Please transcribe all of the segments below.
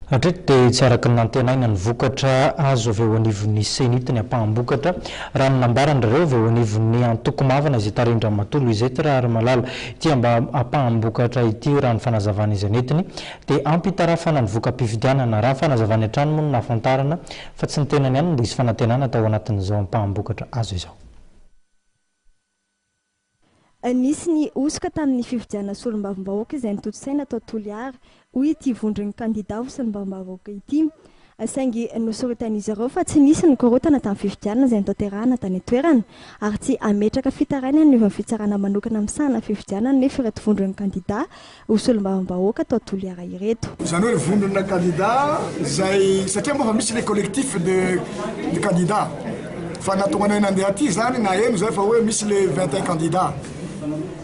Hatrety tsy araka ny nantenaina ny vokatra azo avy eo anivon'ny senitiny ampahambokatra raha ny nambaran'ireo avy eo anivon'ny antoko mavana izay tarindra matolo izay ty raha ary malala ity mba ampahambokatra ity raha ny fanazavana izy anetiny dia ampitarafana ny voka-pifidianana raha fanazavany an-trano moa no nafantarana fa tsy ny tenany ihany dia isy fanantenana tao anatin'izao ampahambokatra azo izao. Nisy ny osika tamin'ny fifidiana solombavam-bahoaka izay nitotsaina tao Toliara hoy ity vondron'ny kandida ho solombavam-bahoaka ity saingy nosoratan'izy ireo fa tsy nisy ny korotana tamin'ny fifidiana izay nitaterahana tany toerana ary tsy ametraka fitaraina ny ova fitsarana manokana misana fifidiana nefa ireto vondron'ny kandida ho solombavam-bahoaka tao Toliara ireto. Izany hoe vondrona kandida izay satria mba fa misy le collectif de candidats fa natonganay nandeha aty zany na eno zay fa hoe misy le 21 candidats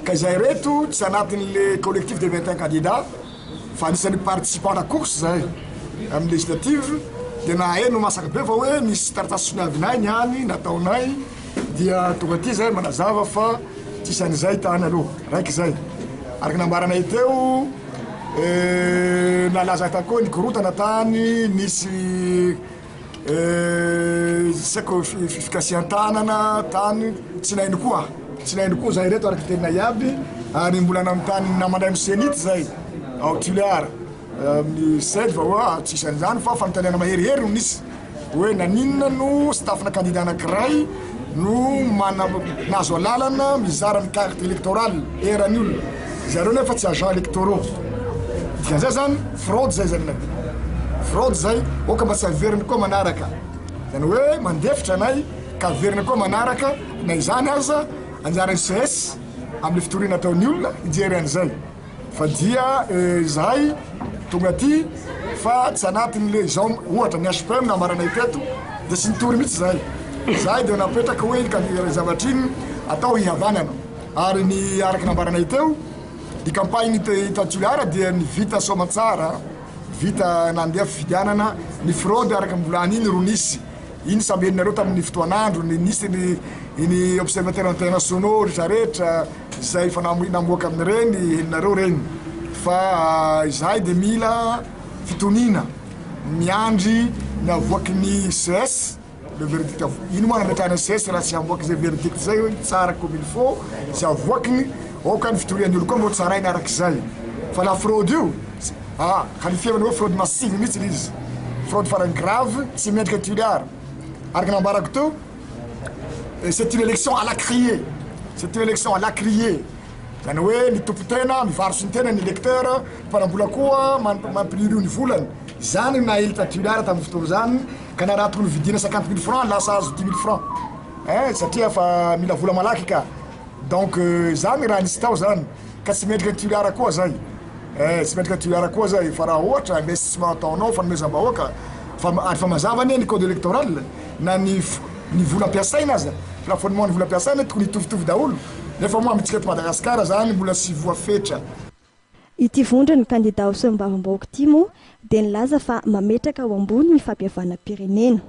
ka izay reto tsy anatin'le collectif de 21 candidats fa anisan'ny participant na course zay amin'ny législative dia na eno masaka be fa hoe misy taratasy soniavinay niany nataonay dia tonga aty zay manazava fa tsisy an'izay tany aloha raiky zay araka nambaranay teo nalaza tako nikorotana tany nisy saiko fikasian-tanana tany tsy naino koa zay reto araky tenina iaby ary mbola namtany namandray misenity zay ao Toliara amin'ny sedy fa hoa tsisy an'izany fa fanontaniana maherihery no nisy hoe naninona no staffna candidat anankiray no nazo alalana mizara ny carte électorale eran'ny olona zareo nefa tsy agent électoraux dikan'izay zany fraude zay zany fraude zay oka mba tsy averiny koa manaraka zany hoe mandefitra anay ka averiny koa manaraka na izany aza anjarany CS amin'ny fitoriana ataon'ny olona ijery an'izay fa dia zahay tonga aty fa tsy anatin'le zao ohatra ny HPM namaranay teto dia sy nitory mihitsy zahay dia napetraka hoe zavatra iny atao hihavanana ary ny araky nambaranay teo ny campagne ta Toliara dia ny vita somatsara vita nandeha fifidianana ny fraude araky mbolany iny ro nisy iny samby eninareo tamin'ny fotoanandro nisy ny observateur internationaux rehetrarehetra zay fa namoaka amin'ireny eninareo reny fa zahay dia mila fitonina miandry ny avoaky ny CS le verdict iny moa nametrahana CS raha tsy avoaky zay verdict zay hoe tsara comme il faut tsy avoaky oka ny fitorian'ny olo koa mbo tsarainy araky zay fa la fraude io qualifievana hoe fraude massive mihitsy izy fraude farany grave tsy mendrika Toliara araky nambarako teo c'est une élection à la criée zany hoe ny tompo tena mivarotsy ny tena ny électeur mpanambola koa mampirio ny volany zany na ely ta Toliara tamin'ny fotoana zany ka na raha tokony vidina 50 000 francs lasa azo 10 000 francs satria fa mila vola malaky ka donc zany raha nisy tao zany ka tsy mendrika Toliara koa zay tsy mendrika Toliara koa zay fa raha ohatra investissement ataonao fanomezam-bahoaka ary fa mazavany ny code électoral na ny vola ampiasaina aza plafonnement ny vola ampiasaina tokony hitovitovy daholo nefa moa amitsika eto Madagasikara zany mbola sy voafetra. Ity vondrony kandida ho solombavam-bahoaka ity moa dia nilaza fa mametraka ao ambony ny fampihavana pirenena.